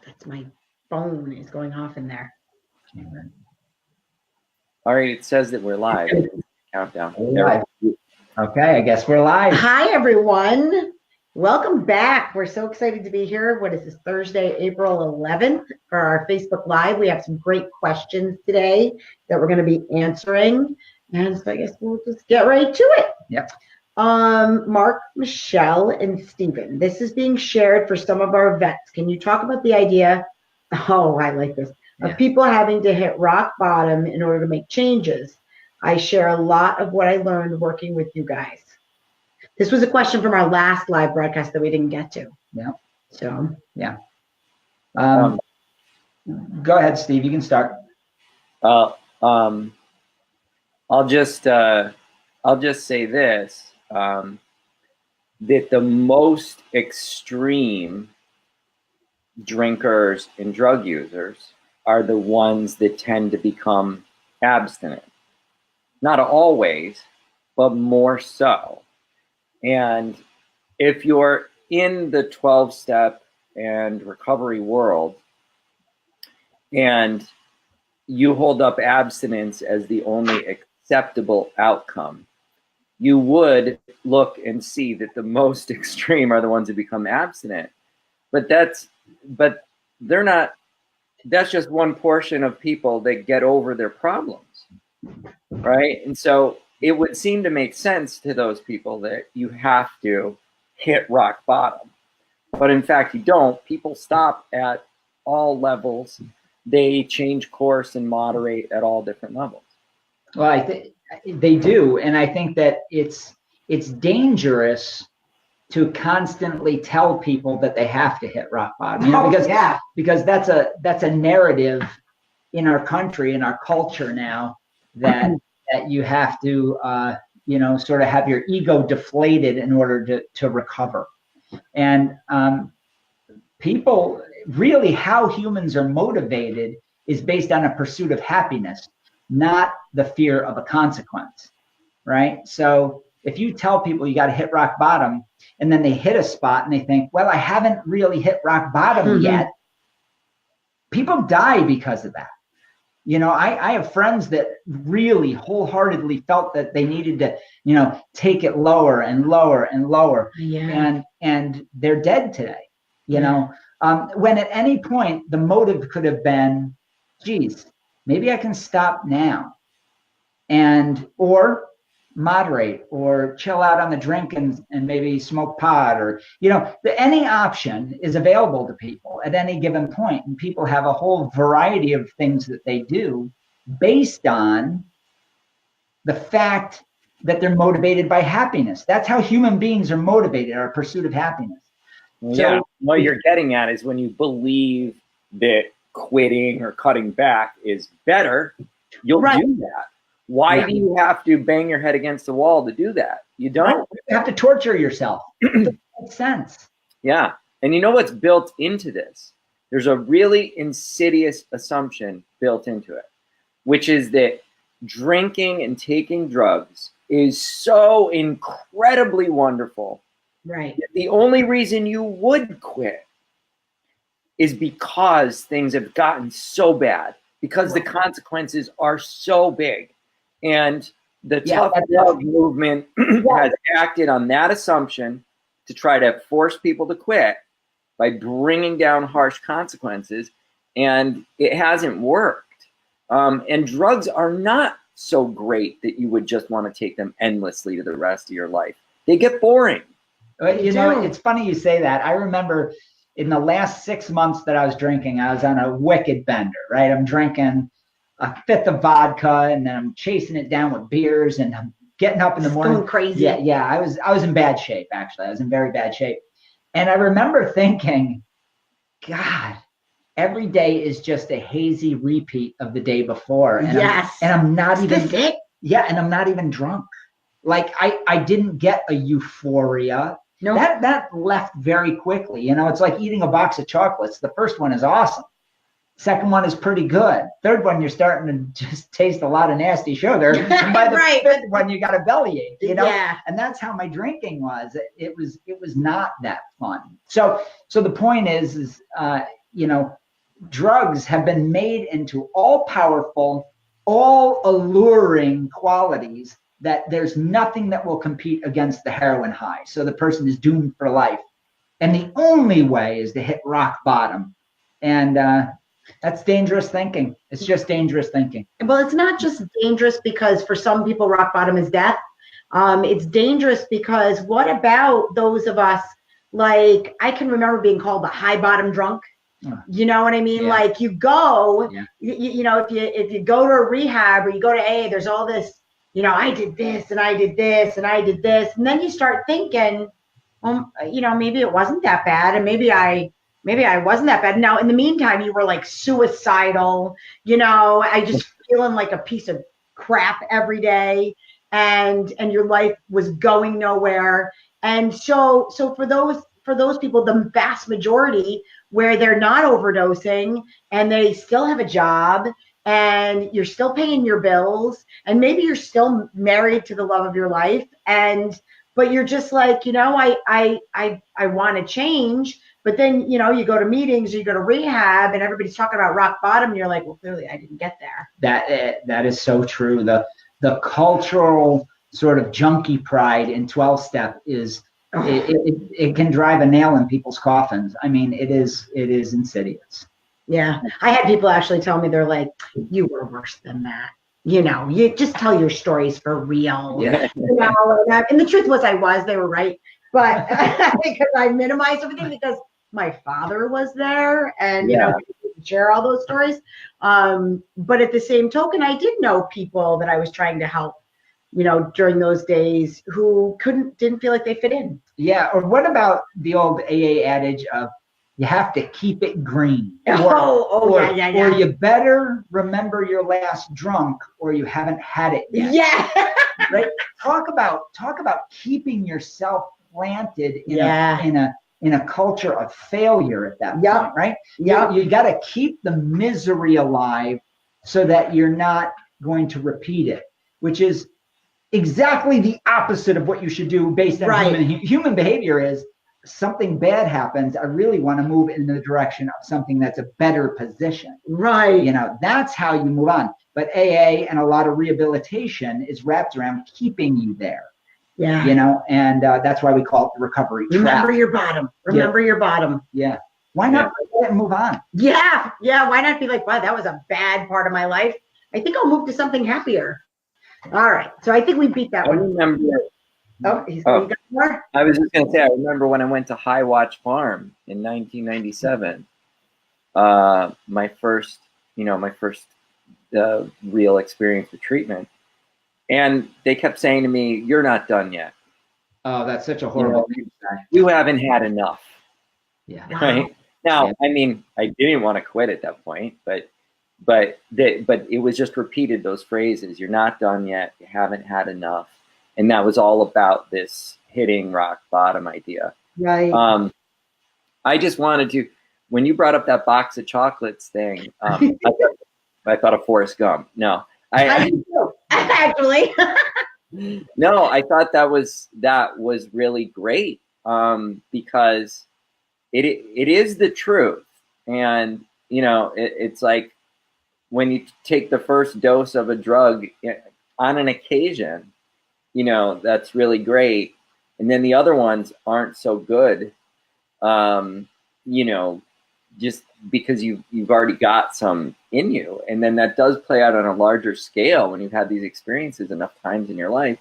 That's my phone is going off in there. All right, it says that we're live. Countdown. Live. Okay, I guess we're live. Hi, everyone. Welcome back. We're so excited to be here. What is this, Thursday, April 11th for our Facebook Live. We have some great questions today that we're going to be answering. And so I guess we'll just get right to it. Yep. Mark, Michelle, and Steven, this is being shared for some of our vets. Can you talk about the idea, oh, I like this, of people having to hit rock bottom in order to make changes? I share a lot of what I learned working with you guys. This was a question from our last live broadcast that we didn't get to. Yeah. So, yeah. Go ahead, Steve. You can start. I'll just say this, that the most extreme drinkers and drug users are the ones that tend to become abstinent. Not always, but more so. And if you're in the 12-step and recovery world and you hold up abstinence as the only acceptable outcome, you would look and see that the most extreme are the ones who become abstinent. But they're not, that's just one portion of people that get over their problems, right? And so it would seem to make sense to those people that you have to hit rock bottom. But in fact, you don't. People stop at all levels. They change course and moderate at all different levels. Well, I think they do. And I think that it's dangerous to constantly tell people that they have to hit rock bottom, because that's a narrative in our country, in our culture now, that you have to sort of have your ego deflated in order to recover. And people, really how humans are motivated is based on a pursuit of happiness, not the fear of a consequence, right? So if you tell people you got to hit rock bottom and then they hit a spot and they think, well, I haven't really hit rock bottom yet, people die because of that. You know, I have friends that really wholeheartedly felt that they needed to, take it lower and lower and lower. Yeah. And they're dead today, you know, when at any point the motive could have been, geez, maybe I can stop now or moderate or chill out on the drink and maybe smoke pot, or any option is available to people at any given point, and people have a whole variety of things that they do based on the fact that they're motivated by happiness. That's how human beings are motivated, our pursuit of happiness. Yeah, so, what you're getting at is when you believe that quitting or cutting back is better, you'll do that. Why do you have to bang your head against the wall to do that? You don't. You have to torture yourself. It doesn't make sense. Yeah. And you know what's built into this? There's a really insidious assumption built into it, which is that drinking and taking drugs is so incredibly wonderful. Right. The only reason you would quit is because things have gotten so bad, because the consequences are so big. And the tough love movement has acted on that assumption to try to force people to quit by bringing down harsh consequences, and it hasn't worked. And drugs are not so great that you would just want to take them endlessly to the rest of your life. They get boring. It's funny you say that. I remember in the last 6 months that I was drinking, I was on a wicked bender, right? I'm drinking a fifth of vodka, and then I'm chasing it down with beers, and I'm getting up in the morning. Going crazy. Yeah. I was in bad shape, actually. I was in very bad shape. And I remember thinking, God, every day is just a hazy repeat of the day before. And I'm not even sick. Yeah, and I'm not even drunk. Like I didn't get a euphoria. No. That left very quickly. It's like eating a box of chocolates. The first one is awesome. Second one is pretty good. Third one, you're starting to just taste a lot of nasty sugar. And by the fifth one, you got a bellyache, Yeah. And that's how my drinking was. It was not that fun. So the point is drugs have been made into all powerful, all alluring qualities that there's nothing that will compete against the heroin high. So the person is doomed for life. And the only way is to hit rock bottom. And that's dangerous thinking. It's just dangerous thinking. Well, it's not just dangerous because for some people, rock bottom is death. It's dangerous because what about those of us, like, I can remember being called the high bottom drunk. You know what I mean? Yeah. Like you go, if you go to a rehab or you go to AA, there's all this, I did this and I did this and I did this. And then you start thinking, maybe it wasn't that bad. And maybe I wasn't that bad. Now, in the meantime, you were like suicidal, I just feeling like a piece of crap every day. And your life was going nowhere. And so for those people, the vast majority where they're not overdosing and they still have a job and you're still paying your bills and maybe you're still married to the love of your life but you're just like, I want to change. But then, you go to meetings or you go to rehab and everybody's talking about rock bottom. And you're like, well, clearly I didn't get there. That is so true. The cultural sort of junkie pride in 12-step is, it can drive a nail in people's coffins. I mean, it is insidious. Yeah. I had people actually tell me, they're like, you were worse than that. You just tell your stories for real. Yeah. And the truth was they were right. But because I minimized everything because my father was there and, share all those stories. But at the same token, I did know people that I was trying to help, during those days who didn't feel like they fit in. Yeah. Or what about the old AA adage of you have to keep it green? Or you better remember your last drunk or you haven't had it yet. Yeah. Right. Talk about keeping yourself planted in a culture of failure at that point, right? Yeah. You got to keep the misery alive so that you're not going to repeat it, which is exactly the opposite of what you should do based on human behavior. Is something bad happens, I really want to move in the direction of something that's a better position. Right. That's how you move on. But AA and a lot of rehabilitation is wrapped around keeping you there. Yeah. And that's why we call it the recovery trap. Remember your bottom. Remember your bottom. Yeah. Why not let it move on? Yeah. Yeah. Why not be like, wow, that was a bad part of my life. I think I'll move to something happier. All right. So I think we beat that one. I remember. You got more? I was just going to say, I remember when I went to High Watch Farm in 1997, my first real experience with treatment. And they kept saying to me, you're not done yet. Oh, that's such a horrible thing to say. You haven't had enough. Yeah. Right. Now, I mean, I didn't want to quit at that point, but it was just repeated, those phrases, you're not done yet, you haven't had enough. And that was all about this hitting rock bottom idea. Right. I just wanted to, when you brought up that box of chocolates thing, I thought of Forrest Gump. No, I do too, actually. No, I thought that was really great, because it is the truth. And, it's like when you take the first dose of a drug on an occasion, that's really great. And then the other ones aren't so good, just because you've already got some in you. And then that does play out on a larger scale when you've had these experiences enough times in your life.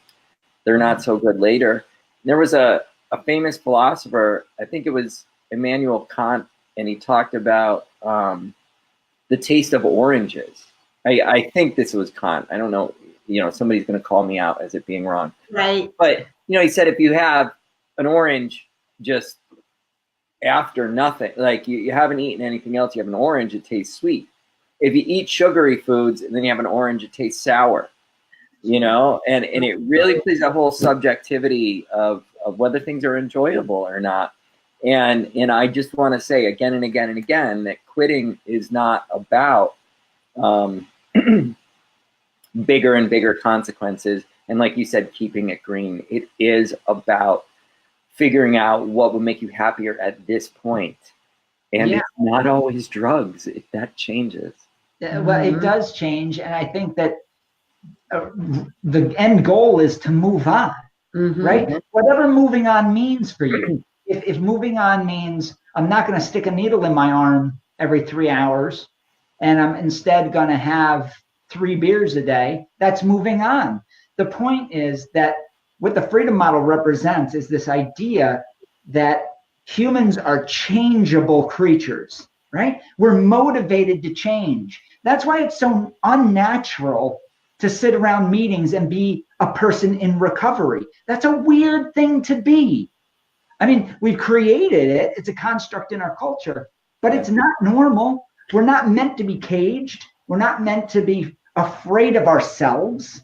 They're not so good later. There was a famous philosopher, I think it was Immanuel Kant, and he talked about the taste of oranges. I think this was Kant. I don't know. Somebody's going to call me out as it being wrong. Right. But, he said if you have an orange just after nothing, like you haven't eaten anything else, you have an orange, it tastes sweet. If you eat sugary foods and then you have an orange, it tastes sour. And it really plays that whole subjectivity of whether things are enjoyable or not. And I just want to say again and again and again that quitting is not about bigger and bigger consequences. And like you said, keeping it green. It is about figuring out what will make you happier at this point. And it's not always drugs. That changes. Well, it does change. And I think that the end goal is to move on, right? Whatever moving on means for you. If moving on means I'm not going to stick a needle in my arm every 3 hours and I'm instead going to have 3 beers a day, that's moving on. The point is that what the freedom model represents is this idea that humans are changeable creatures, right? We're motivated to change. That's why it's so unnatural to sit around meetings and be a person in recovery. That's a weird thing to be. I mean, we've created it. It's a construct in our culture, but it's not normal. We're not meant to be caged. We're not meant to be afraid of ourselves,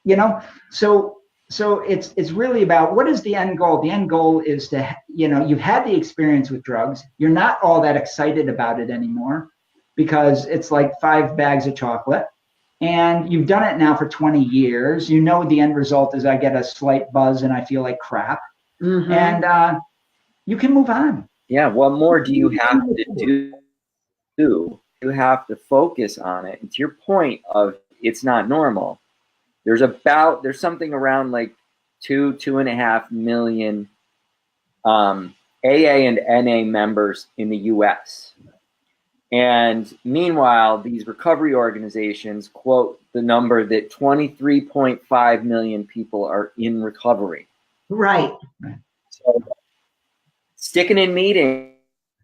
you know? So it's really about, what is the end goal? The end goal is to, you know, you've had the experience with drugs. You're not all that excited about it anymore because it's like 5 bags of chocolate. And you've done it now for 20 years. You know, the end result is I get a slight buzz and I feel like crap. And you can move on. Yeah. What more do you have to do? You have to focus on it. And to your point of it's not normal. There's something around like 2.5 million AA and NA members in the US. And meanwhile, these recovery organizations quote the number that 23.5 million people are in recovery. Right. So sticking in meetings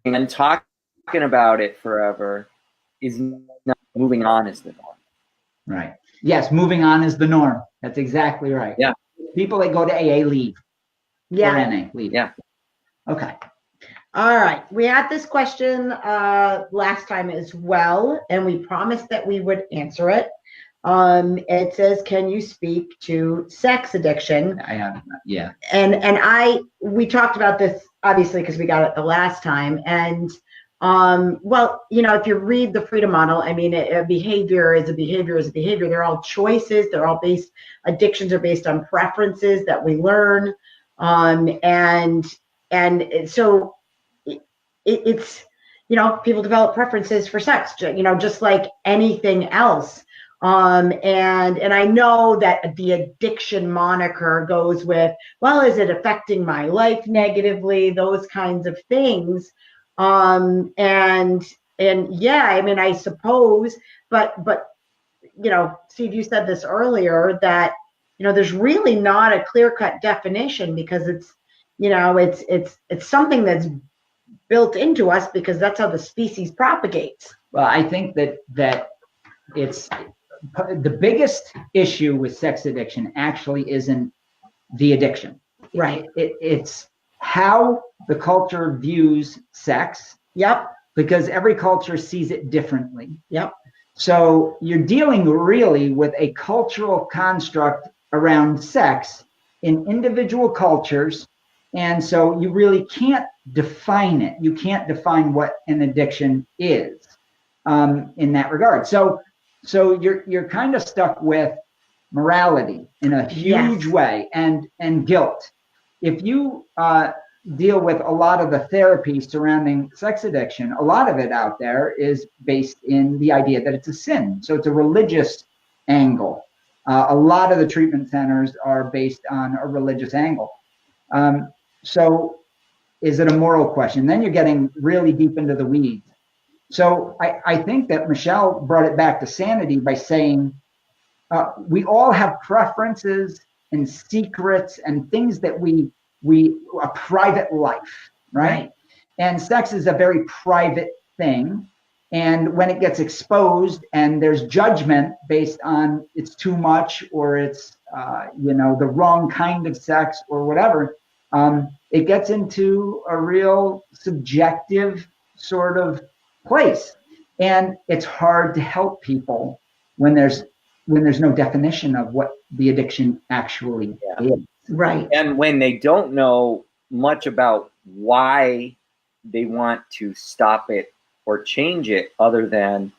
and talking about it forever is not, moving on is the norm. Right. Yes, moving on is the norm. That's exactly right. Yeah. People that go to AA leave. Yeah. Or NA leave. Yeah. Okay. All right. We had this question last time as well, and we promised that we would answer it. It says, can you speak to sex addiction? I have, yeah. And we talked about this obviously because we got it the last time. And well, you know, if you read the freedom model, I mean, a behavior is a behavior is a behavior. They're all choices. They're all addictions are based on preferences that we learn. And so it's, you know, people develop preferences for sex, you know, just like anything else. And I know that the addiction moniker goes with, well, is it affecting my life negatively? Those kinds of things. And yeah, I mean, I suppose, but, you know, Steve, you said this earlier that, you know, there's really not a clear-cut definition because it's, you know, it's something that's built into us because that's how the species propagates. Well, I think that it's the biggest issue with sex addiction actually isn't the addiction. Right. It's how the culture views sex. Yep. Because every culture sees it differently. Yep. So you're dealing really with a cultural construct around sex in individual cultures. And so you really can't define it. You can't define what an addiction is in that regard. So you're kind of stuck with morality in a huge way and guilt. If you deal with a lot of the therapy surrounding sex addiction, a lot of it out there is based in the idea that it's a sin. So it's a religious angle. A lot of the treatment centers are based on a religious angle. So is it a moral question? Then you're getting really deep into the weeds. So I think that Michelle brought it back to sanity by saying we all have preferences and secrets and things that a private life, right? And sex is a very private thing. And when it gets exposed and there's judgment based on it's too much or it's, you know, the wrong kind of sex or whatever, it gets into a real subjective sort of place. And it's hard to help people when there's no definition of what the addiction actually is. Right. And when they don't know much about why they want to stop it or change it other than,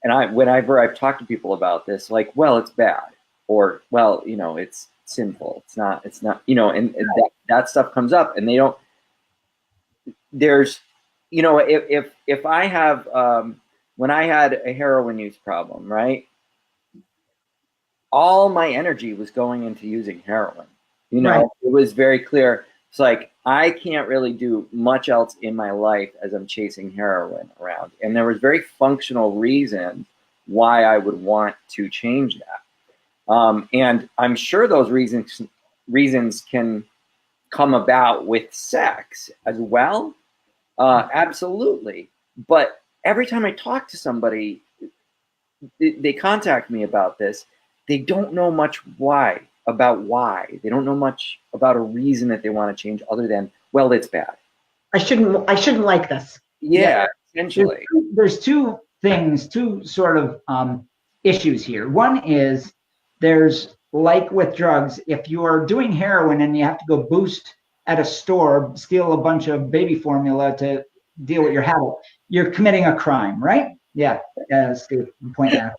and whenever I've talked to people about this, like, well, it's bad, or, well, you know, it's sinful. It's not, you know, and that stuff comes up and there's you know, if I have, when I had a heroin use problem, right? All my energy was going into using heroin. You know, right. It was very clear. It's like, I can't really do much else in my life as I'm chasing heroin around. And there was very functional reasons why I would want to change that. And I'm sure those reasons can come about with sex as well. Absolutely. But every time I talk to somebody, they contact me about this, they don't know much about why. They don't know much about a reason that they want to change other than, well, it's bad. I shouldn't like this. Yeah, essentially. There's two things, two sort of issues here. One is, there's, like with drugs, if you are doing heroin and you have to go boost at a store, steal a bunch of baby formula to deal with your habit, you're committing a crime, right? Yeah, Steve, I'm pointing out.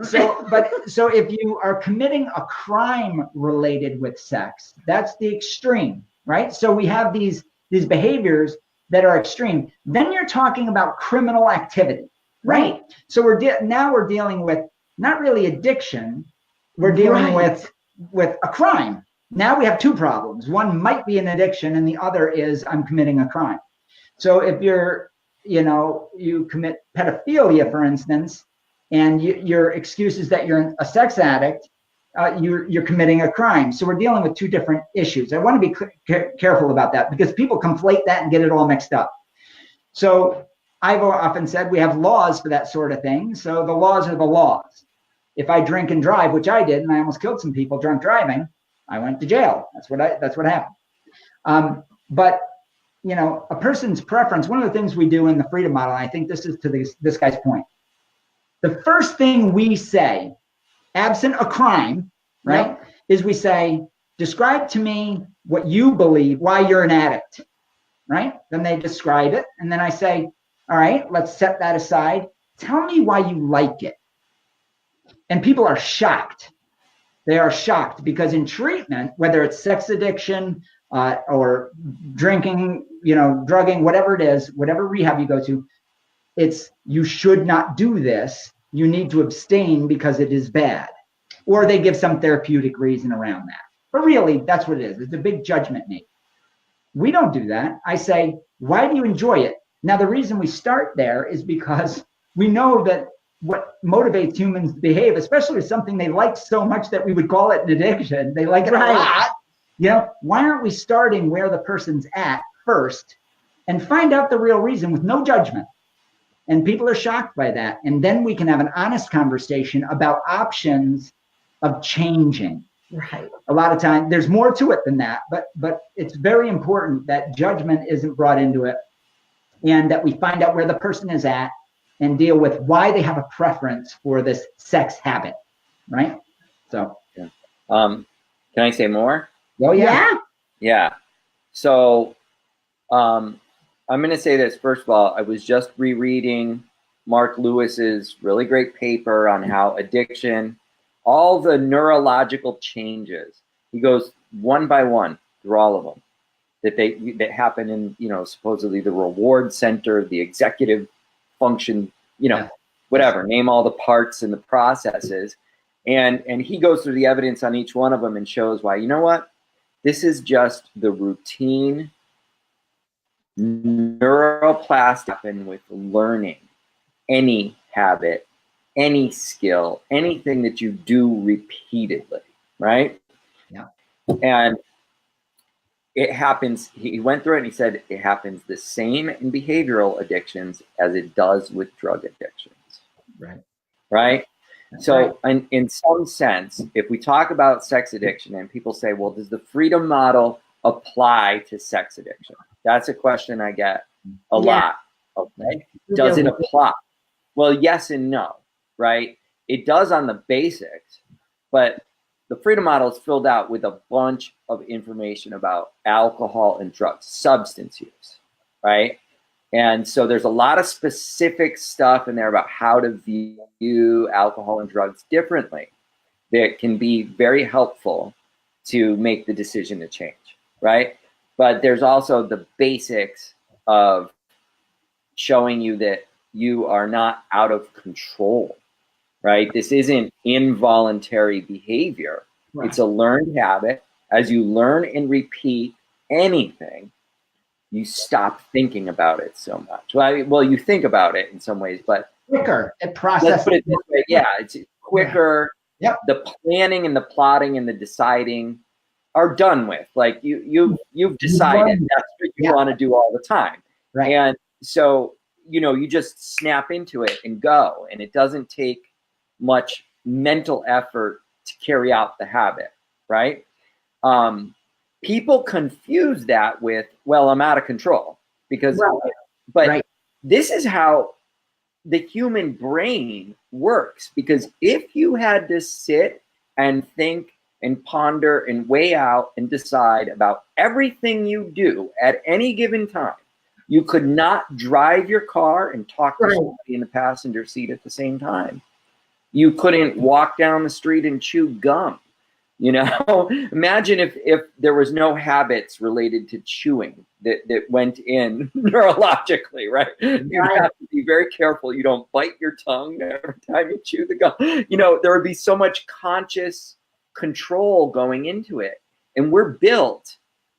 So if you are committing a crime related with sex, that's the extreme, right? So we have these behaviors that are extreme. Then you're talking about criminal activity, right? So now we're dealing with not really addiction, we're dealing with a crime. Now we have two problems. One might be an addiction, and the other is I'm committing a crime. So if you commit pedophilia, for instance, and your excuse is that you're a sex addict, you're committing a crime. So we're dealing with two different issues. I want to be careful about that, because people conflate that and get it all mixed up. So I've often said we have laws for that sort of thing. So the laws are the laws. If I drink and drive, which I did, and I almost killed some people drunk driving, I went to jail. That's what happened. But a person's preference, one of the things we do in the freedom model, and I think this is to this guy's point, the first thing we say, absent a crime, right, is we say, describe to me what you believe, why you're an addict, right? Then they describe it. And then I say, all right, let's set that aside. Tell me why you like it. And people are shocked. They are shocked, because in treatment, whether it's sex addiction or drinking, drugging, whatever it is, whatever rehab you go to, it's, you should not do this. You need to abstain because it is bad. Or they give some therapeutic reason around that. But really, that's what it is. It's a big judgment made. We don't do that. I say, why do you enjoy it? Now, the reason we start there is because we know that what motivates humans to behave, especially with something they like so much that we would call it an addiction, they like it a lot. Why aren't we starting where the person's at first and find out the real reason with no judgment? And people are shocked by that. And then we can have an honest conversation about options of changing. Right. A lot of times there's more to it than that, but it's very important that judgment isn't brought into it, and that we find out where the person is at and deal with why they have a preference for this sex habit. Right. So, yeah. Can I say more? Oh yeah. Yeah. So, I'm going to say this. First of all, I was just rereading Mark Lewis's really great paper on how addiction, all the neurological changes, he goes one by one through all of them that happen in, supposedly the reward center, the executive function, whatever, name all the parts and the processes. And he goes through the evidence on each one of them and shows why, this is just the routine neuroplastic happen with learning any habit, any skill, anything that you do repeatedly, right? Yeah. And it happens, he went through it and he said it happens the same in behavioral addictions as it does with drug addictions. Right. Right? That's so in some sense, if we talk about sex addiction and people say, well, does the freedom model apply to sex addiction? That's a question I get a lot. Okay. Does it apply? Well, yes and no, right? It does on the basics, but the freedom model is filled out with a bunch of information about alcohol and drugs, substance use, right? And so there's a lot of specific stuff in there about how to view alcohol and drugs differently that can be very helpful to make the decision to change, right? But there's also the basics of showing you that you are not out of control, right? This isn't involuntary behavior. Right. It's a learned habit. As you learn and repeat anything, you stop thinking about it so much. Well, you think about it in some ways, but quicker. It processes. Let's put it this way. Yeah, it's quicker. Yeah. Yep. The planning and the plotting and the deciding are done with. Like you've decided that's what you want to do all the time. Right. And so, you just snap into it and go. And it doesn't take much mental effort to carry out the habit, right? People confuse that with, well, I'm out of control because, but this is how the human brain works. Because if you had to sit and think and ponder and weigh out and decide about everything you do at any given time, you could not drive your car and talk to somebody in the passenger seat at the same time. You couldn't walk down the street and chew gum. Imagine if there was no habits related to chewing that went in neurologically, right? You have to be very careful you don't bite your tongue every time you chew the gum. There would be so much conscious control going into it. And we're built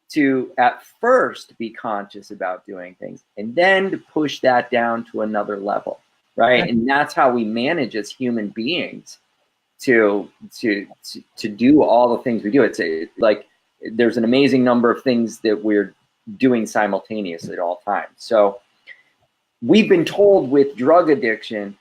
to, at first, be conscious about doing things and then to push that down to another level, right? And that's how we manage as human beings to do all the things we do. It's like there's an amazing number of things that we're doing simultaneously at all times. So we've been told with drug addiction,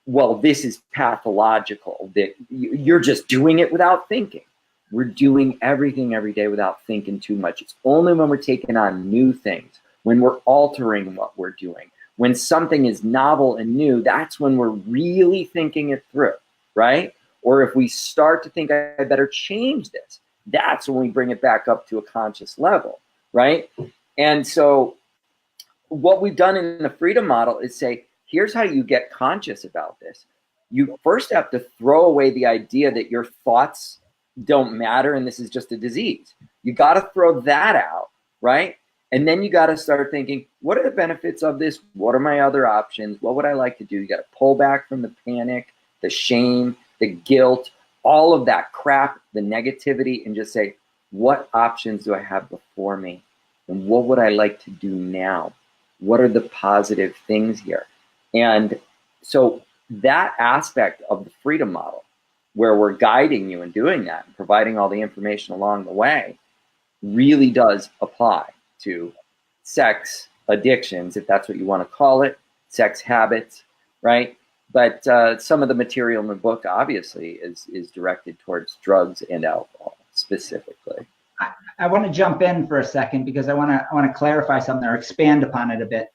well, this is pathological, that you're just doing it without thinking. We're doing everything every day without thinking too much. It's only when we're taking on new things, when we're altering what we're doing, when something is novel and new, that's when we're really thinking it through. Right? Or if we start to think I better change this, that's when we bring it back up to a conscious level, right? And so what we've done in the freedom model is say, here's how you get conscious about this. You first have to throw away the idea that your thoughts don't matter and this is just a disease. You got to throw that out, right? And then you got to start thinking, what are the benefits of this? What are my other options? What would I like to do? You got to pull back from the panic, the shame, the guilt, all of that crap, the negativity, and just say, what options do I have before me? And what would I like to do now? What are the positive things here? And so that aspect of the freedom model, where we're guiding you and doing that and providing all the information along the way, really does apply to sex addictions, if that's what you want to call it, sex habits, right? But some of the material in the book, obviously, is directed towards drugs and alcohol specifically. I want to jump in for a second because I want to clarify something or expand upon it a bit.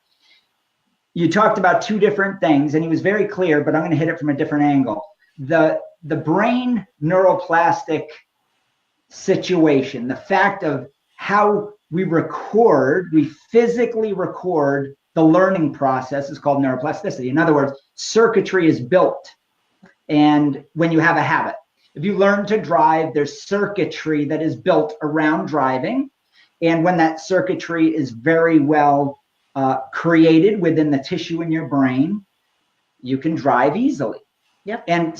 You talked about two different things, and he was very clear, but I'm going to hit it from a different angle. The brain neuroplastic situation, the fact of how we physically record the learning process is called neuroplasticity. In other words, circuitry is built. And when you have a habit, if you learn to drive, there's circuitry that is built around driving. And when that circuitry is very well created within the tissue in your brain, you can drive easily. Yep. And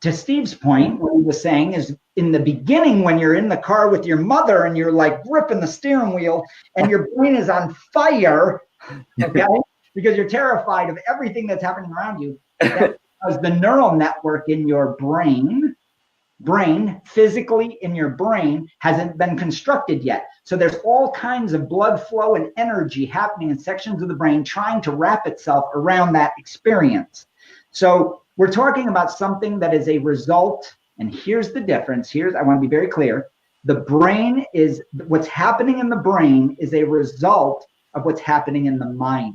to Steve's point, what he was saying is in the beginning, when you're in the car with your mother and you're like gripping the steering wheel and your brain is on fire, okay, because you're terrified of everything that's happening around you, that's because the neural network in your brain, physically in your brain, hasn't been constructed yet. So there's all kinds of blood flow and energy happening in sections of the brain trying to wrap itself around that experience. So we're talking about something that is a result, and here's the difference. I want to be very clear. The brain is, what's happening in the brain is a result of what's happening in the mind.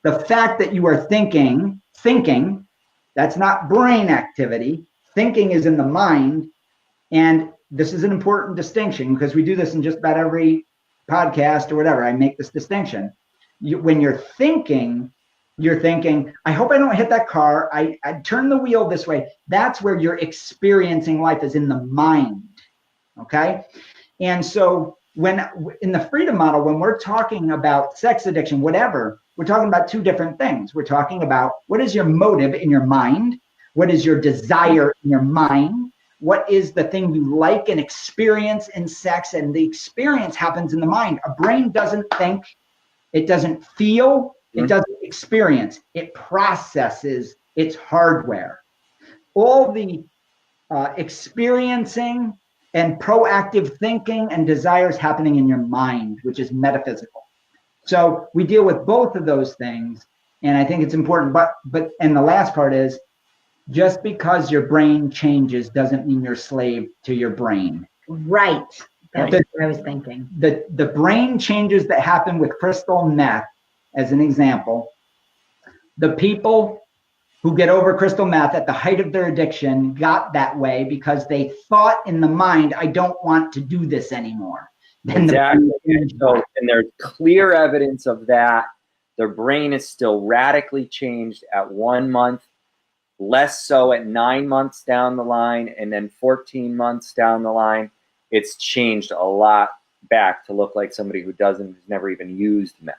The fact that you are thinking, that's not brain activity. Thinking is in the mind. And this is an important distinction because we do this in just about every podcast or whatever. I make this distinction. When you're thinking, I hope I don't hit that car. I turn the wheel this way. That's where you're experiencing life, is in the mind. Okay. And so when in the freedom model, when we're talking about sex addiction, whatever, we're talking about two different things. We're talking about what is your motive in your mind? What is your desire in your mind? What is the thing you like and experience in sex? And the experience happens in the mind. A brain doesn't think, it doesn't feel, it doesn't experience. It processes its hardware. All the experiencing and proactive thinking and desires happening in your mind, which is metaphysical. So we deal with both of those things, and I think it's important. But and the last part is, just because your brain changes doesn't mean you're a slave to your brain. Right. That's what I was thinking. The brain changes that happen with crystal meth, as an example, the people who get over crystal meth at the height of their addiction got that way because they thought in the mind, I don't want to do this anymore. Then exactly. And there's clear evidence of that. Their brain is still radically changed at 1 month, less so at 9 months down the line, and then 14 months down the line. It's changed a lot back to look like somebody who's never even used meth.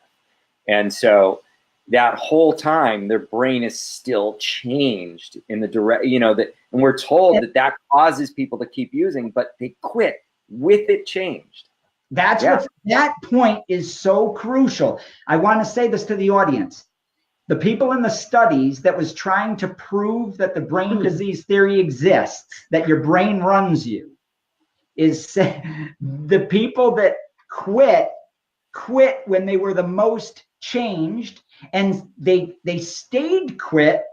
And so that whole time, their brain is still changed in the direct, and we're told that causes people to keep using, but they quit with it changed. That point is so crucial. I want to say this to the audience. The people in the studies that was trying to prove that the brain disease theory exists, that your brain runs you, is the people that quit when they were the most changed, and they stayed quit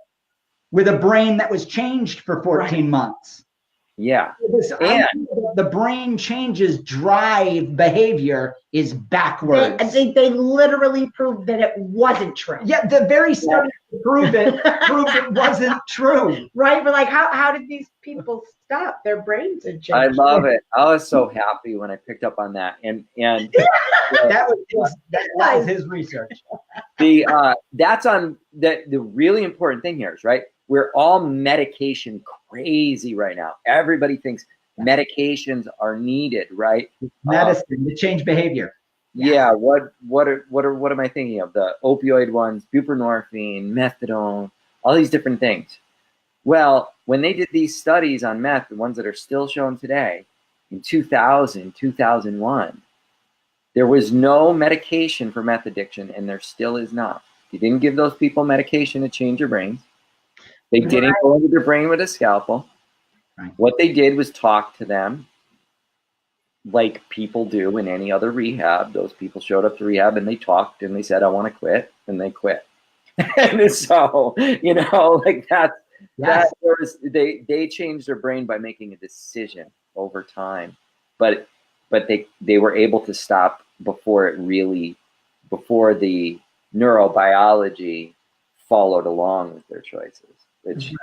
with a brain that was changed for 14 months. Yeah. And the brain changes drive behavior is backwards. They literally proved that it wasn't true. Yeah, the very study proved it wasn't true. Right? But like, how did these people stop? Their brains had changed. I love it. I was so happy when I picked up on that. And that was his research. That's on that. The really important thing here is, right, we're all medication crazy right now. Everybody thinks medications are needed, right? Medicine to change behavior. Yeah. What am I thinking of? The opioid ones, buprenorphine, methadone, all these different things. Well, when they did these studies on meth, the ones that are still shown today, in 2000, 2001, there was no medication for meth addiction, and there still is not. You didn't give those people medication to change your brains. They didn't go into their brain with a scalpel. Right. What they did was talk to them like people do in any other rehab. Those people showed up to rehab and they talked and they said, I want to quit, and they quit. And so, like that, they changed their brain by making a decision over time. But they were able to stop before the neurobiology followed along with their choices. It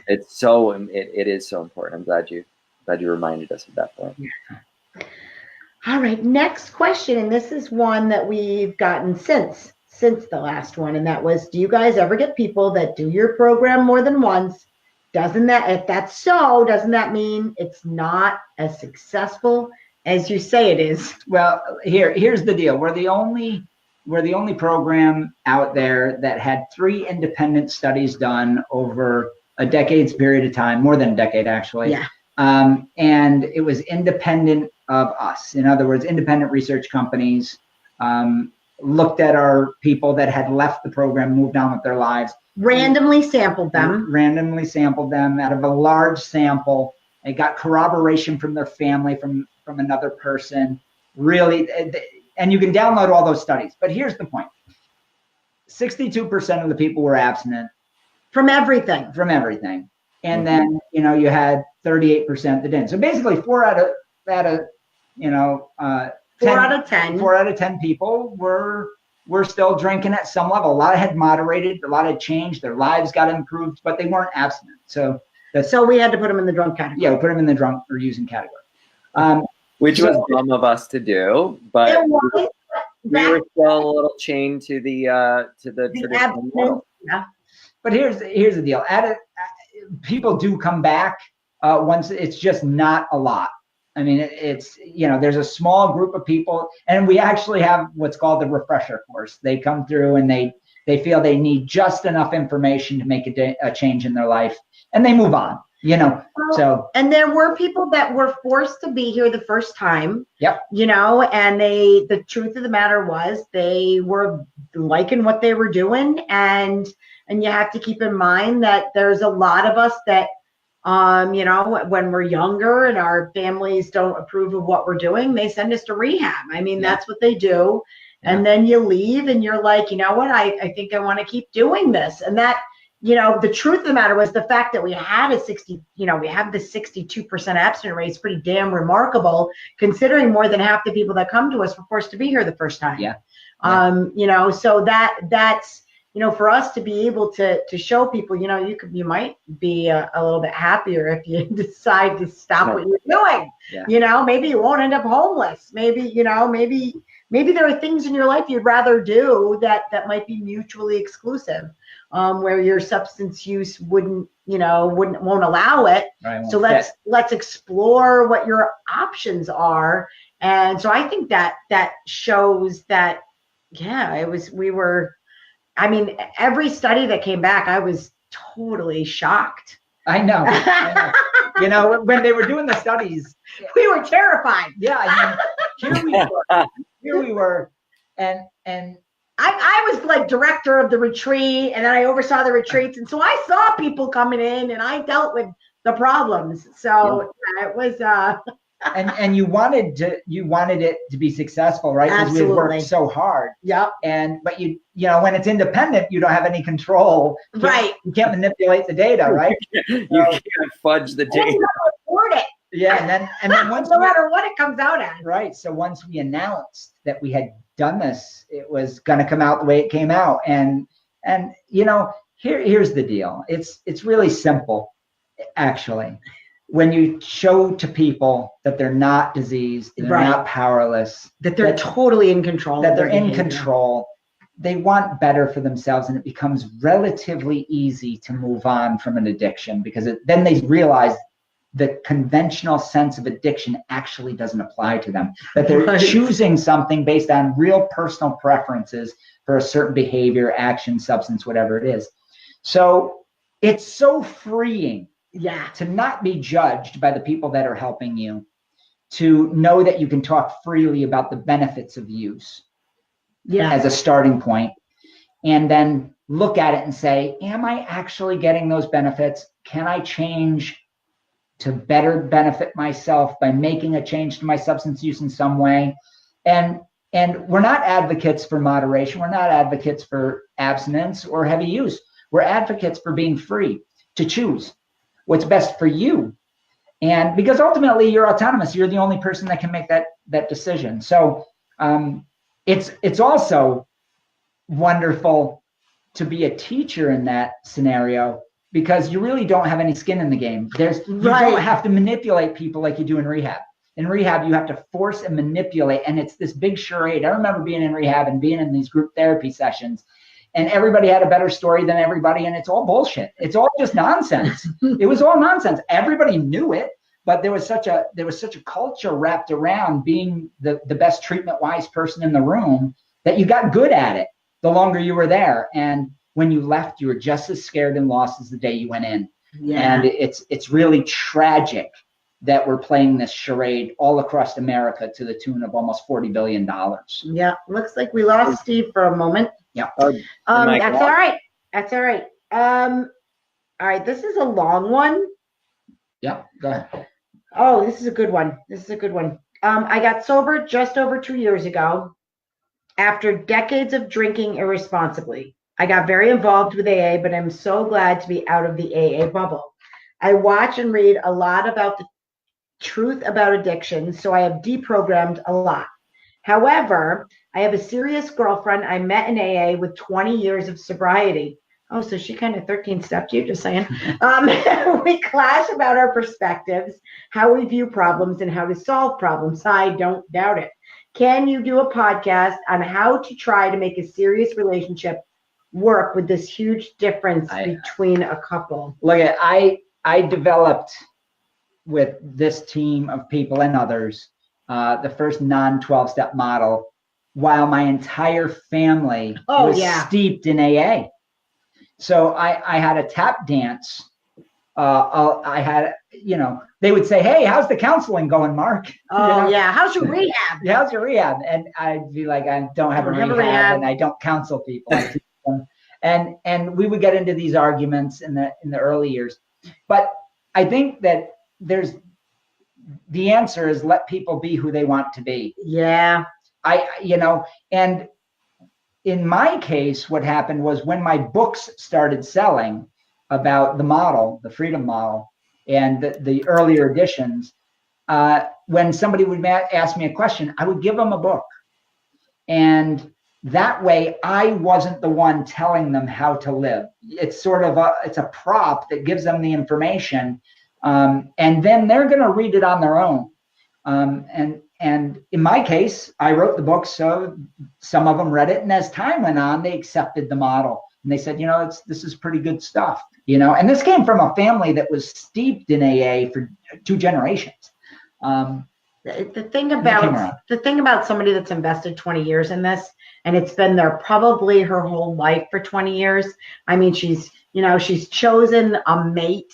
is so important. I'm glad you reminded us of that point. All right, next question, and this is one that we've gotten since the last one, and that was, do you guys ever get people that do your program more than once? If that's so, doesn't that mean it's not as successful as you say it is? Well, here's the deal. We're the only program out there that had 3 independent studies done over a decade's period of time, more than a decade actually. Yeah. And it was independent of us. In other words, independent research companies looked at our people that had left the program, moved on with their lives. Randomly sampled them out of a large sample. They got corroboration from their family, from another person. Really, and you can download all those studies. But here's the point. 62% of the people were abstinent. From everything. And then, you had 38% that didn't. So basically 4 out of 10 people were still drinking at some level. A lot had moderated, a lot had changed, their lives got improved, but they weren't abstinent. So we had to put them in the drunk category. Yeah, we put them in the drunk or using category. Which was dumb of us to do, but we were still a little chained to the traditional model. Yeah. But here's the deal. People do come back once. It's just not a lot. I mean, it's, there's a small group of people, and we actually have what's called the refresher course. They come through and they feel they need just enough information to make a change in their life, and they move on, so. And there were people that were forced to be here the first time. Yep. And the truth of the matter was they were liking what they were doing. And you have to keep in mind that there's a lot of us that, when we're younger and our families don't approve of what we're doing, they send us to rehab. I mean, that's what they do. And then you leave and you're like, you know what, I think I want to keep doing this. And that, the truth of the matter was the fact that we had the 62% abstinent rate is pretty damn remarkable, considering more than half the people that come to us were forced to be here the first time. Yeah. So that's, for us to be able to show people, you might be a little bit happier if you decide to stop what you're doing. Yeah. Maybe you won't end up homeless. Maybe there are things in your life you'd rather do that might be mutually exclusive, where your substance use won't allow it. Right, so let's explore what your options are. And so I think that shows that, every study that came back, I was totally shocked. I know. When they were doing the studies, we were terrified. Yeah. Here we were. And I was like director of the retreat, and then I oversaw the retreats. And so I saw people coming in and I dealt with the problems. So it was, and you wanted it to be successful, right? Because we worked so hard. Yep. But when it's independent, you don't have any control. Right. You can't manipulate the data, right? You can't fudge the data. You afford it. Yeah, and then once no matter what it comes out as. Right. So once we announced that we had done this, it was going to come out the way it came out. And here's the deal. It's really simple, actually. When you show to people that they're not diseased, they're not powerless, that they're totally in control, that they're in control, they want better for themselves, and it becomes relatively easy to move on from an addiction, because then they realize the conventional sense of addiction actually doesn't apply to them, that they're choosing something based on real personal preferences for a certain behavior, action, substance, whatever it is. So it's so freeing to not be judged by the people that are helping you, to know that you can talk freely about the benefits of use as a starting point, and then look at it and say, am I actually getting those benefits? Can I change to better benefit myself by making a change to my substance use in some way? And we're not advocates for moderation. We're not advocates for abstinence or heavy use. We're advocates for being free to choose what's best for you. And because ultimately you're autonomous, you're the only person that can make that decision. So it's also wonderful to be a teacher in that scenario, because you really don't have any skin in the game. You don't have to manipulate people like you do in rehab. In rehab, you have to force and manipulate, and it's this big charade. I remember being in rehab and being in these group therapy sessions, and everybody had a better story than everybody, and it's all bullshit. It's all just nonsense. It was all nonsense. Everybody knew it, but there was such a culture wrapped around being the best treatment-wise person in the room that you got good at it the longer you were there. And when you left, you were just as scared and lost as the day you went in. Yeah. And it's really tragic that we're playing this charade all across America to the tune of almost $40 billion. Yeah, looks like we lost Steve for a moment. Yeah. That's all right. That's all right. All right, this is a long one. Yeah, go ahead. Oh, this is a good one. I got sober just over 2 years ago after decades of drinking irresponsibly. I got very involved with AA, but I'm so glad to be out of the AA bubble. I watch and read a lot about the truth about addiction, so I have deprogrammed a lot. However, I have a serious girlfriend I met in AA with 20 years of sobriety. Oh, so she kind of 13-stepped you, just saying. We clash about our perspectives, how we view problems, and how to solve problems. I don't doubt it. Can you do a podcast on how to try to make a serious relationship work with this huge difference between a couple? Look, I developed with this team of people and others, the first non-12-step model, while my entire family was steeped in AA. So I had a tap dance. I had, they would say, "Hey, how's the counseling going, Mark?" Oh, yeah. How's your rehab? Yeah, how's your rehab? And I'd be like, I don't have a rehab, and I don't counsel people. I teach them. And we would get into these arguments in the early years. But I think that the answer is let people be who they want to be. Yeah. And in my case, what happened was when my books started selling about the model, the freedom model, and the earlier editions, when somebody would ask me a question, I would give them a book. And that way I wasn't the one telling them how to live. It's sort of it's a prop that gives them the information. And then they're going to read it on their own. And in my case, I wrote the book, so some of them read it. And as time went on, they accepted the model. And they said, this is pretty good stuff. And this came from a family that was steeped in AA for 2 generations. The thing about somebody that's invested 20 years in this, and it's been there probably her whole life for 20 years. I mean, she's chosen a mate,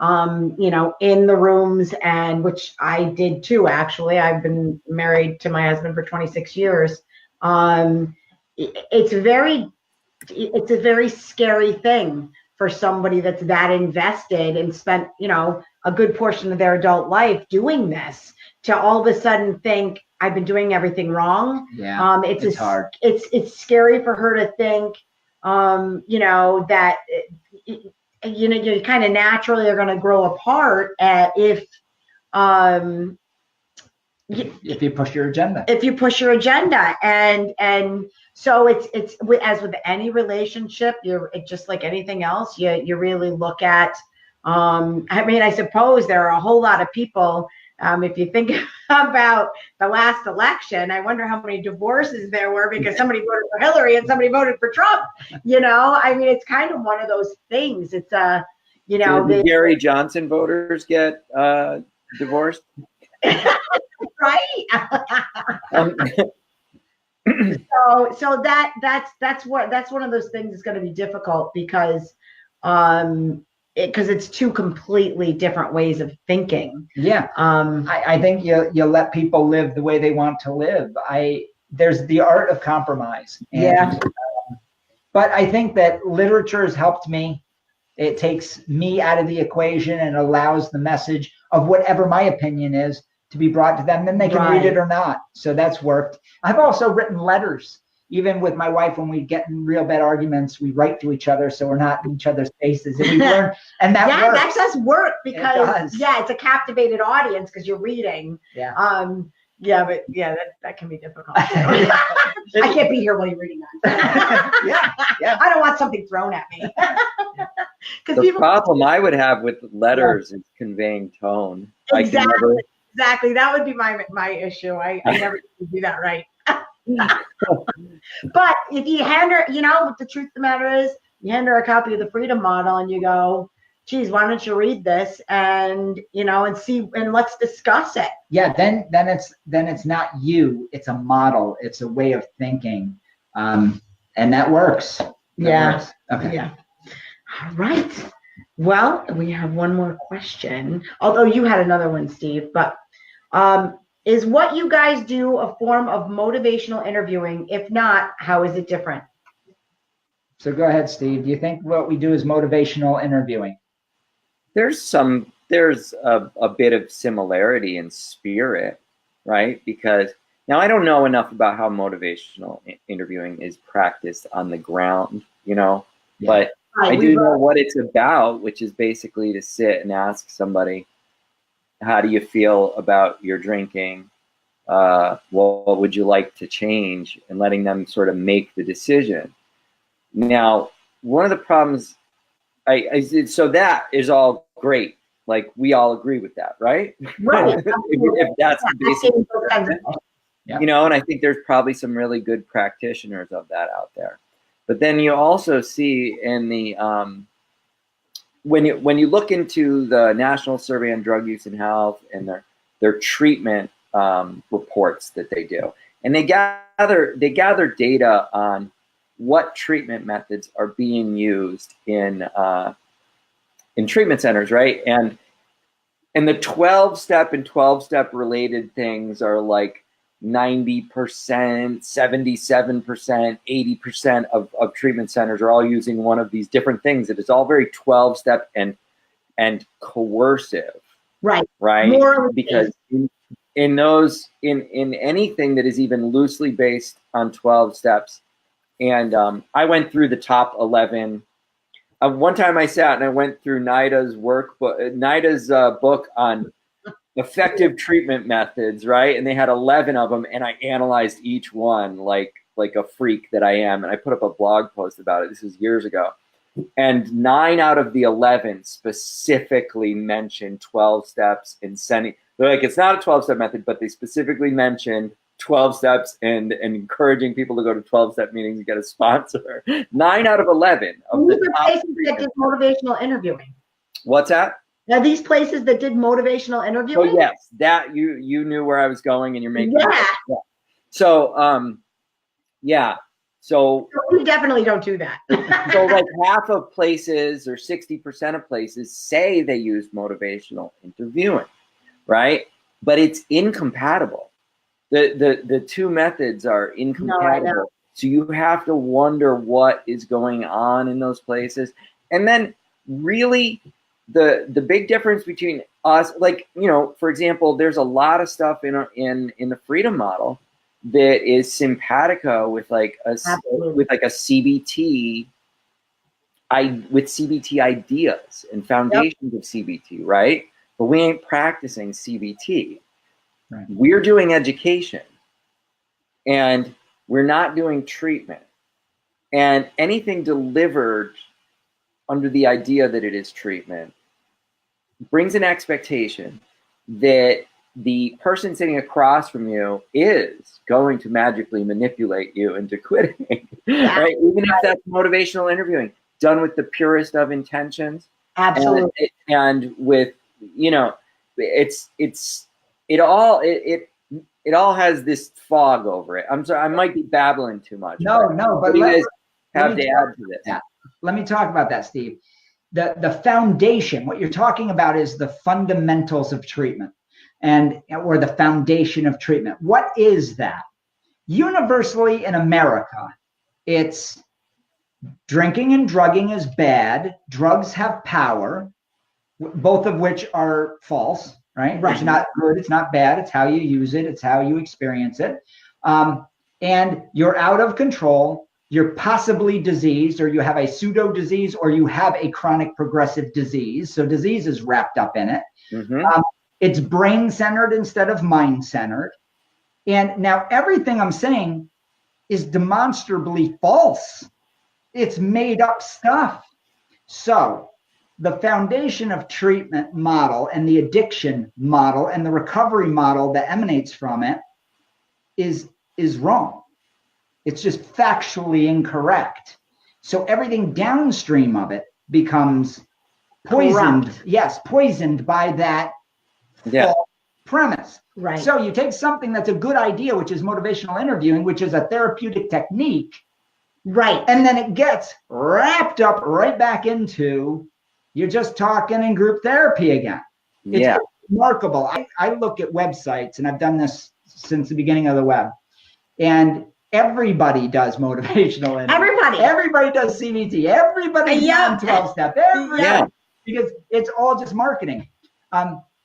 in the rooms, and which I did too, actually. I've been married to my husband for 26 years. It's a very scary thing for somebody that's that invested and spent, a good portion of their adult life doing this, to all of a sudden think I've been doing everything wrong. Yeah, it's hard. It's scary for her to think, that, you kind of naturally are going to grow apart if you push your agenda. If you push your agenda, and so it's as with any relationship, it's just like anything else. You really look at. I suppose there are a whole lot of people. If you think about the last election, I wonder how many divorces there were because somebody voted for Hillary and somebody voted for Trump. It's kind of one of those things. It's did the Gary Johnson voters get divorced? Right. So that's one of those things that's going to be difficult because it's 2 completely different ways of thinking. Yeah. I think you let people live the way they want to live. There's the art of compromise. But I think that literature has helped me. It takes me out of the equation and allows the message of whatever my opinion is to be brought to them. Then they can read it or not. So that's worked. I've also written letters. Even with my wife, when we get in real bad arguments, we write to each other so we're not in each other's faces. And we learn, and that works. That does work because it's a captivated audience because you're reading. Yeah. That can be difficult. I can't be here while you're reading that. Yeah. I don't want something thrown at me. The problem I would have with letters is conveying tone. Exactly. That would be my issue. I never do that right. But if you hand her, the truth of the matter is, you hand her a copy of the Freedom Model and you go, geez, why don't you read this and and see, and let's discuss it. Yeah, then it's not you, it's a model, it's a way of thinking. And that works. Works. Okay. Yeah. All right. Well, we have one more question. Although you had another one, Steve, but is what you guys do a form of motivational interviewing? If not, how is it different? So go ahead, Steve. Do you think what we do is motivational interviewing? There's a bit of similarity in spirit, right? Because now I don't know enough about how motivational interviewing is practiced on the ground, but I do know what it's about, which is basically to sit and ask somebody, how do you feel about your drinking? What would you like to change? And letting them sort of make the decision. Now, one of the problems, so that is all great. Like, we all agree with that, right? Right. if that's the basic, and I think there's probably some really good practitioners of that out there. But then you also see in the when you look into the National Survey on Drug Use and Health and their treatment reports that they do, and they gather data on what treatment methods are being used in treatment centers, right? And the 12-step and 12-step related things are like 90%, 77%, 80% of treatment centers are all using one of these different things. It is all very 12-step and coercive. Right. Right. Because in anything that is even loosely based on 12 steps, and I went through the top 11. One time I sat and I went through NIDA's book on effective treatment methods, right? And they had 11 of them, and I analyzed each one like a freak that I am. And I put up a blog post about it. This is years ago. And 9 out of the 11 specifically mentioned 12 steps and sending. They're like, it's not a 12-step method, but they specifically mentioned 12 steps and encouraging people to go to 12-step meetings and get a sponsor. 9 out of 11 of These the are top places that did motivational interviewing. What's that? Now, these places that did motivational interviewing? Oh, yes. That you knew where I was going, and you're making yeah. So, yeah. So we definitely don't do that. So like half of places or 60% of places say they use motivational interviewing, right? But it's incompatible. The two methods are incompatible. No, so you have to wonder what is going on in those places. And then really the big difference between us, like, you know, for example, there's a lot of stuff in the freedom model that is simpatico with like a CBT, with CBT ideas and foundations of CBT, right? But we ain't practicing CBT. Right. We're doing education, and we're not doing treatment. And anything delivered under the idea that it is treatment brings an expectation that the person sitting across from you is going to magically manipulate you into quitting, right? Even if that's motivational interviewing done with the purest of intentions. Absolutely. And with, you know, it all has this fog over it. I'm sorry, I might be babbling too much. No, but you guys have to add to this. Let me talk about that, Steve. The foundation, what you're talking about is the fundamentals of treatment. Or the foundation of treatment. What is that? Universally in America, it's drinking and drugging is bad. Drugs have power, both of which are false, right? It's not good, it's not bad. It's how you use it. It's how you experience it. And you're out of control. You're possibly diseased, or you have a pseudo disease, or you have a chronic progressive disease. So disease is wrapped up in it. Mm-hmm. It's brain-centered instead of mind-centered. And now everything I'm saying is demonstrably false. It's made up stuff. So the foundation of treatment model and the addiction model and the recovery model that emanates from it is wrong. It's just factually incorrect. So everything downstream of it becomes poisoned. Corrupt. Yes, poisoned by that false premise. Right. So you take something that's a good idea, which is motivational interviewing, which is a therapeutic technique. Right. And then it gets wrapped up right back into you're just talking in group therapy again. It's remarkable. I look at websites, and I've done this since the beginning of the web, and everybody does motivational interviewing. Everybody does CBT. Everybody does 12-step. Because it's all just marketing.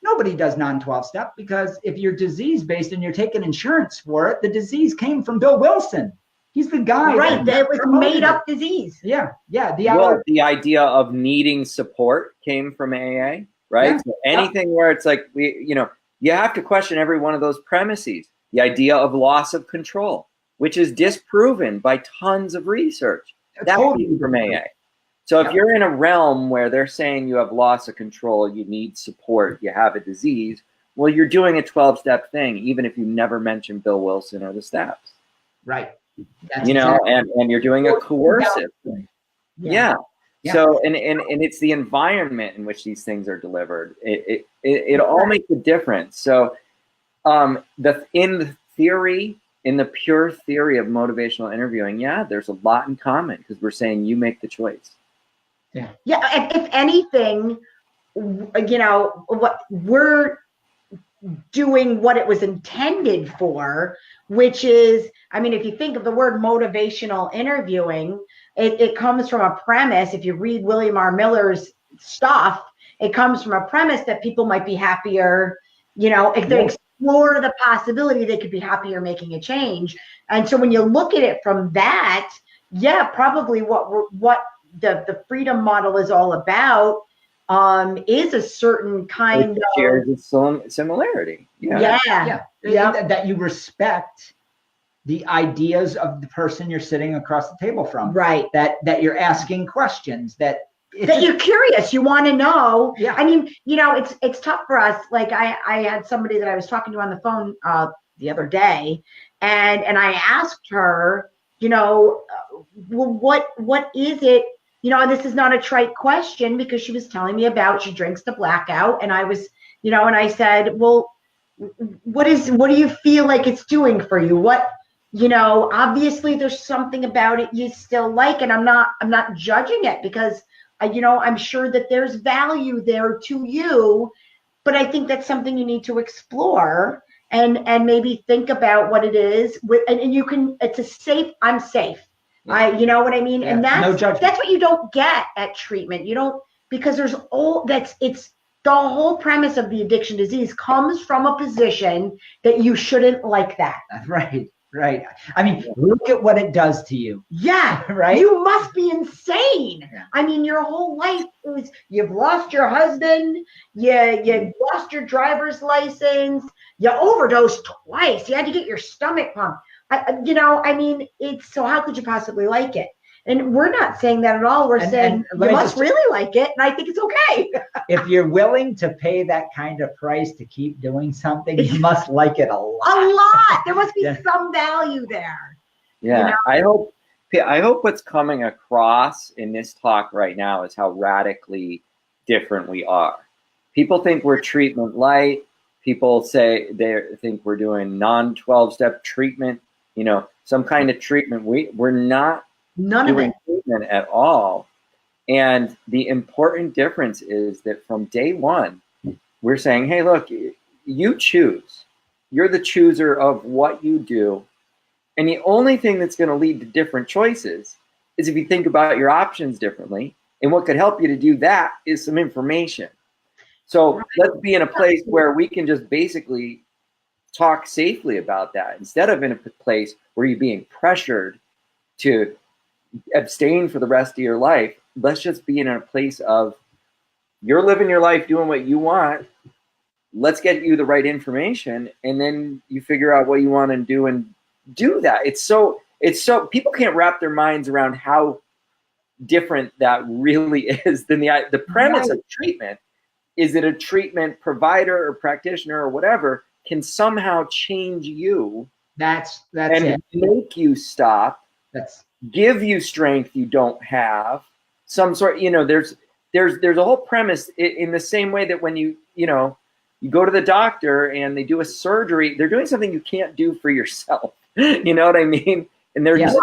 Nobody does non-12-step, because if you're disease-based and you're taking insurance for it, the disease came from Bill Wilson. He's the guy. Right. That was made up disease. Yeah. The idea of needing support came from AA, right? Yeah. So anything where it's like, you have to question every one of those premises. The idea of loss of control, which is disproven by tons of research. That came from AA. So if you're in a realm where they're saying you have loss of control, you need support, you have a disease, well, you're doing a 12-step thing, even if you never mention Bill Wilson or the steps. Right. And you're doing a coercive thing. Yeah. So, and it's the environment in which these things are delivered. It all makes a difference. So, in the pure theory of motivational interviewing, there's a lot in common because we're saying you make the choice. Yeah. If anything, what we're doing what it was intended for, which is, I mean, if you think of the word motivational interviewing, it comes from a premise. If you read William R. Miller's stuff, it comes from a premise that people might be happier, if they explore the possibility, they could be happier making a change. And so when you look at it from that, probably what the freedom model is all about is a certain kind of shares its similarity. That you respect the ideas of the person you're sitting across the table from. Right. That you're asking questions, that you're curious, you want to know. Yeah. I mean, it's tough for us. Like I had somebody that I was talking to on the phone the other day, and I asked her, well, what is it? This is not a trite question, because she was telling me about, she drinks to blackout. And I was, and I said, well, what do you feel like it's doing for you? What, obviously there's something about it you still like, and I'm not judging it, because I'm sure that there's value there to you, but I think that's something you need to explore and maybe think about what it is and you can, I'm safe. You know what I mean? Yeah. And that's what you don't get at treatment. You don't, because it's the whole premise of the addiction disease comes from a position that you shouldn't like that. Right. I mean, look at what it does to you. Yeah. Right. You must be insane. Yeah. I mean, your whole life you've lost your husband, you lost your driver's license, you overdosed twice, you had to get your stomach pumped. I mean, so how could you possibly like it? And we're not saying that at all. We're saying you must really like it, and I think it's okay. If you're willing to pay that kind of price to keep doing something, you must like it a lot. A lot. There must be some value there. Yeah, I hope what's coming across in this talk right now is how radically different we are. People think we're treatment light. People say they think we're doing non-12-step treatment. Some kind of treatment. We're not doing treatment at all. And the important difference is that from day one, we're saying, hey, look, you choose. You're the chooser of what you do. And the only thing that's going to lead to different choices is if you think about your options differently. And what could help you to do that is some information. So let's be in a place where we can just basically talk safely about that, instead of in a place where you're being pressured to abstain for the rest of your life. Let's just be in a place of you're living your life doing what you want. Let's get you the right information, and then you figure out what you want to do and do that. It's so people can't wrap their minds around how different that really is than the premise of treatment is that a treatment provider or practitioner or whatever can somehow change you. That's and it. Make you stop. Give you strength you don't have. Some sort, there's a whole premise in the same way that when you go to the doctor and they do a surgery, they're doing something you can't do for yourself. You know what I mean? And they're just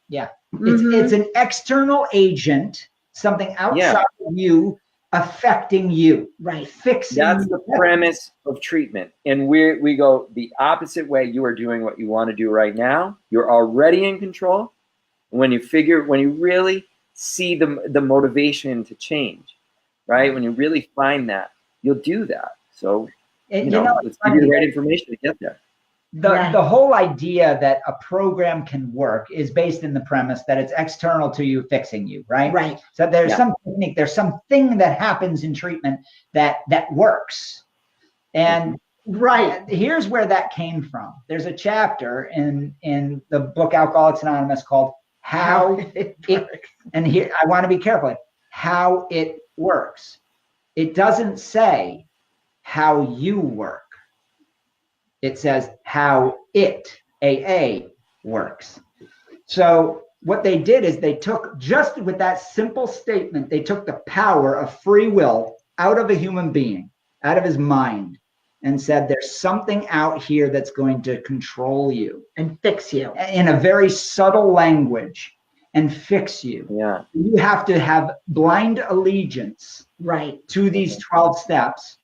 Yeah. It's an external agent, something outside of you affecting you. Right. Fixing That's the premise of treatment. And we go the opposite way. You are doing what you want to do right now. You're already in control. When you really see the motivation to change, right? When you really find that, you'll do that. So, let's give you the right information to get there. The whole idea that a program can work is based in the premise that it's external to you, fixing you, right? Right. So there's some technique, there's something that happens in treatment that works. And here's where that came from. There's a chapter in the book Alcoholics Anonymous called How It Works. And here I want to be careful. How it works. It doesn't say how you work. It says how it, AA, works. So what they did is they took, just with that simple statement, they took the power of free will out of a human being, out of his mind, and said, there's something out here that's going to control you and fix you in a very subtle language and fix you. Yeah. You have to have blind allegiance, right, to these 12 steps.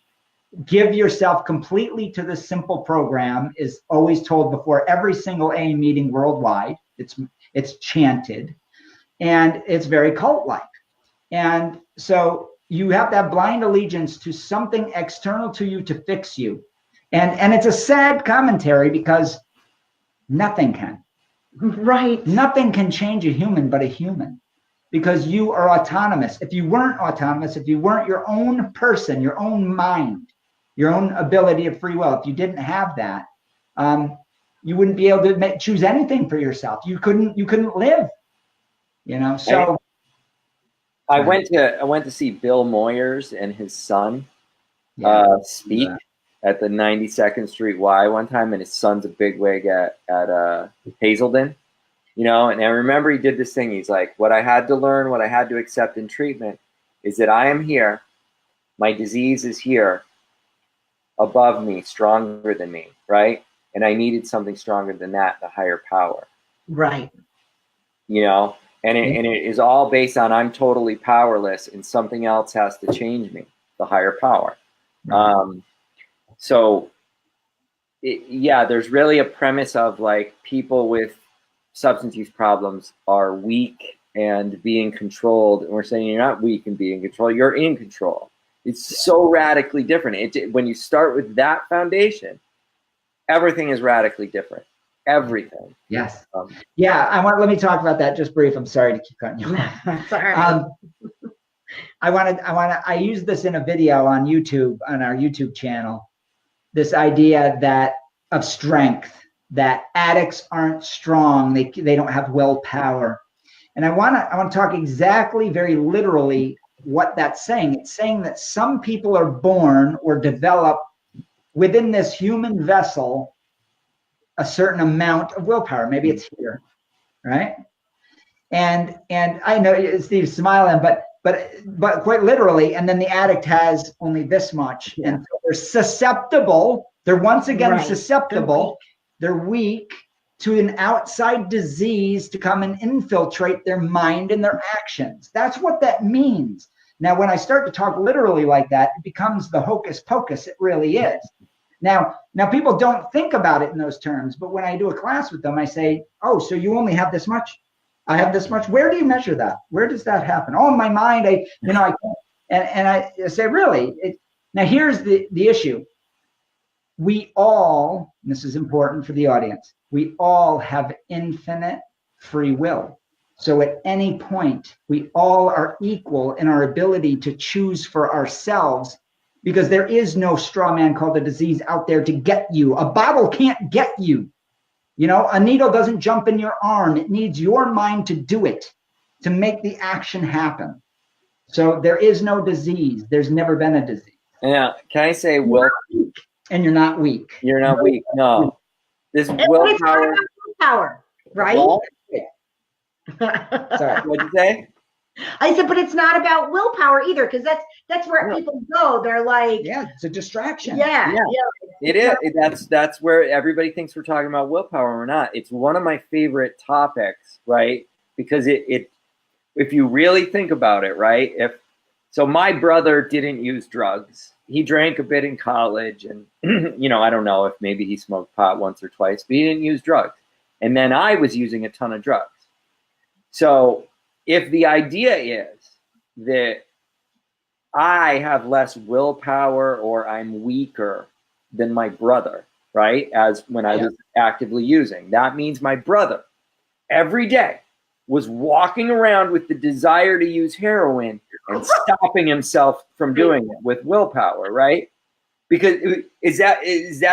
Give yourself completely to the simple program is always told before every single AA meeting worldwide. It's chanted, and it's very cult-like. And so you have to have blind allegiance to something external to you to fix you. And it's a sad commentary because nothing can. Right. Nothing can change a human but a human, because you are autonomous. If you weren't autonomous, if you weren't your own person, your own mind, your own ability of free will, if you didn't have that, you wouldn't be able to choose anything for yourself. You couldn't live, you know. So I went to see Bill Moyers and his son speak at the 92nd Street Y one time, and his son's a bigwig at Hazelden, you know. And I remember he did this thing. He's like, what I had to learn, what I had to accept in treatment is that I am here, my disease is here, above me, stronger than me, right? And I needed something stronger than that, the higher power. Right. You know, and it is all based on I'm totally powerless and something else has to change me, the higher power. So yeah, there's really a premise of like people with substance use problems are weak and being controlled. And we're saying you're not weak and being controlled, you're in control. It's so radically different. When you start with that foundation, everything is radically different. Everything. Yes. Yeah. Let me talk about that just brief. I'm sorry to keep cutting you off. Sorry. I used this in a video on YouTube, on our YouTube channel, this idea that of strength, that addicts aren't strong. They don't have willpower. And I want to talk exactly, very literally, what that's saying. It's saying that some people are born or develop within this human vessel a certain amount of willpower. Maybe it's here, right? And I know Steve's smiling, but quite literally, and then the addict has only this much, and so they're susceptible. They're once again susceptible. They're weak to an outside disease to come and infiltrate their mind and their actions. That's what that means. Now, when I start to talk literally like that, it becomes the hocus pocus. It really is. Now people don't think about it in those terms, but when I do a class with them, I say, oh, so you only have this much? I have this much. Where do you measure that? Where does that happen? Oh, in my mind, I say, really? Now, here's the issue. We all, and this is important for the audience, we all have infinite free will. So at any point, we all are equal in our ability to choose for ourselves, because there is no straw man called a disease out there to get you. A bottle can't get you. You know, a needle doesn't jump in your arm. It needs your mind to do it, to make the action happen. So there is no disease. There's never been a disease. Yeah. Can I say, and you're not weak. You're not weak. No. This willpower. Willpower, right? Sorry. What'd you say? I said, but it's not about willpower either, because that's where people go. They're like, yeah, it's a distraction. Yeah. It is. That's where everybody thinks we're talking about willpower or not. It's one of my favorite topics, right? Because it if you really think about it, right? So my brother didn't use drugs. He drank a bit in college, and you know, I don't know if maybe he smoked pot once or twice, but he didn't use drugs. And then I was using a ton of drugs. So if the idea is that I have less willpower or I'm weaker than my brother, right? As when I was actively using, that means my brother every day was walking around with the desire to use heroin and stopping himself from doing it with willpower, right? Because is that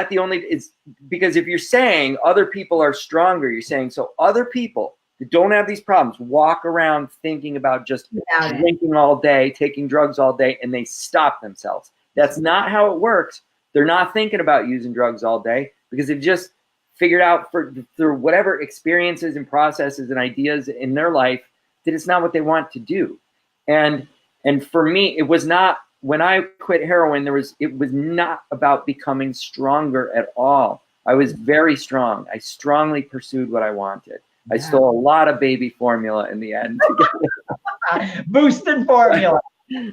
the only, because if you're saying other people are stronger, you're saying, so other people that don't have these problems walk around thinking about just drinking all day, taking drugs all day, and they stop themselves. That's not how it works. They're not thinking about using drugs all day because they've just figured out through whatever experiences and processes and ideas in their life that it's not what they want to do. And for me, it was not, when I quit heroin, it was not about becoming stronger at all. I was very strong. I strongly pursued what I wanted. Yeah. I stole a lot of baby formula in the end. Boosted formula.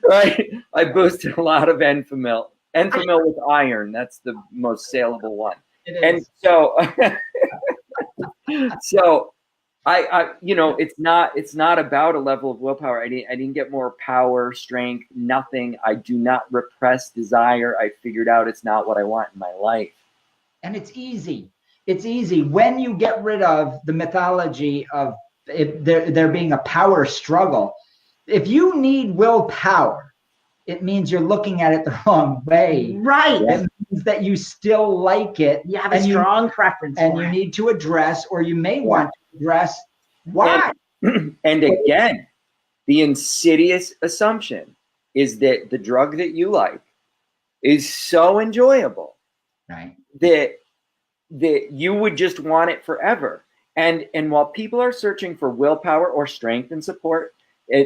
Right. I boosted a lot of Enfamil. Enfamil with iron. That's the most saleable one. And so, I it's not about a level of willpower. I didn't get more power, strength, nothing. I do not repress desire. I figured out it's not what I want in my life. And it's easy. It's easy when you get rid of the mythology of there being a power struggle. If you need willpower, it means you're looking at it the wrong way. Right. It means that you still like it. You have a strong preference and you need to address, or you may want to address why. And again, the insidious assumption is that the drug that you like is so enjoyable, right, that you would just want it forever. And while people are searching for willpower or strength and support,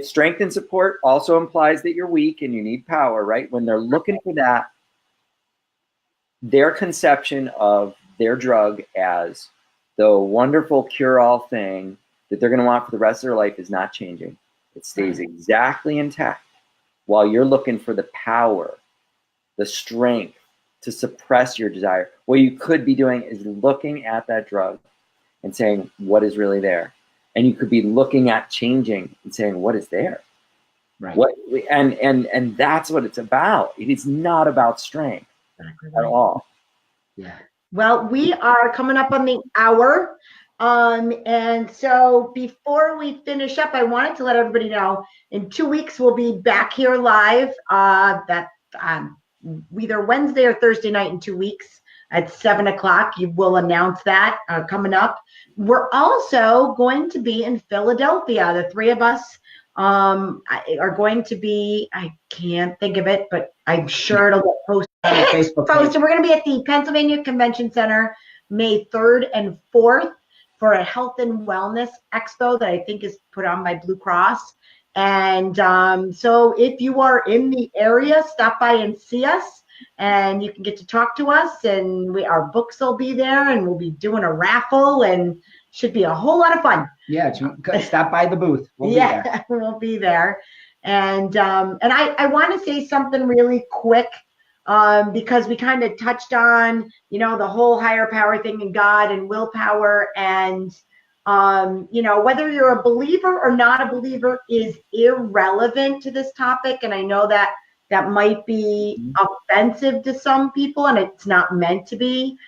strength and support also implies that you're weak and you need power, right? When they're looking for that, their conception of their drug as the wonderful cure-all thing that they're going to want for the rest of their life is not changing. It stays exactly intact while you're looking for the power, the strength to suppress your desire. What you could be doing is looking at that drug and saying, what is really there? And you could be looking at changing and saying, what is there? Right. And that's what it's about. It is not about strength at all. Yeah. Well, we are coming up on the hour. And so before we finish up, I wanted to let everybody know in 2 weeks, we'll be back here live, either Wednesday or Thursday night in 2 weeks at 7 o'clock. You will announce that coming up. We're also going to be in Philadelphia. The three of us are going to be, I can't think of it, but I'm sure it'll get posted on the Facebook page. So we're going to be at the Pennsylvania Convention Center May 3rd and 4th for a health and wellness expo that I think is put on by Blue Cross. And so if you are in the area, stop by and see us, and you can get to talk to us, and our books will be there, and we'll be doing a raffle, and should be a whole lot of fun. Yeah, stop by the booth. We'll be there. We'll be there. And I want to say something really quick because we kind of touched on, the whole higher power thing and God and willpower, and whether you're a believer or not a believer is irrelevant to this topic. And I know that might be offensive to some people, and it's not meant to be,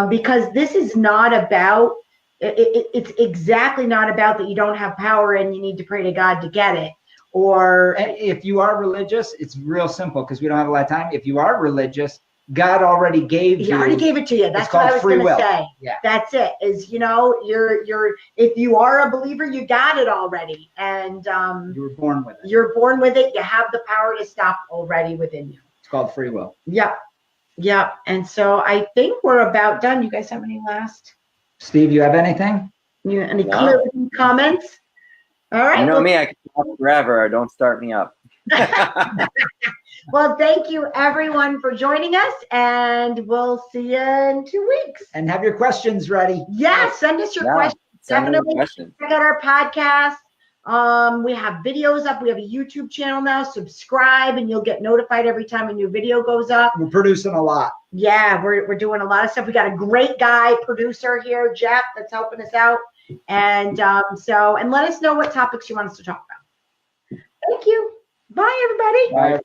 because this is not about, it's exactly not about that you don't have power and you need to pray to God to get it. Or if you are religious, it's real simple because we don't have a lot of time. If you are religious, God already gave you. He already gave it to you. That's what I was going to say. Yeah. That's it. Is you're if you are a believer, you got it already, and you were born with it. You're born with it. You have the power to stop already within you. It's called free will. Yep. And so I think we're about done. You guys have any last? Steve, you have anything? Any closing comments? All right. You know me, I can talk forever. Don't start me up. Well, thank you everyone for joining us, and we'll see you in 2 weeks. And have your questions ready. Yes, send us your questions. Definitely check out our podcast. We have videos up. We have a YouTube channel now. Subscribe, and you'll get notified every time a new video goes up. We're producing a lot. Yeah, we're doing a lot of stuff. We got a great producer here, Jeff, that's helping us out. And and let us know what topics you want us to talk about. Thank you. Bye, everybody. Bye.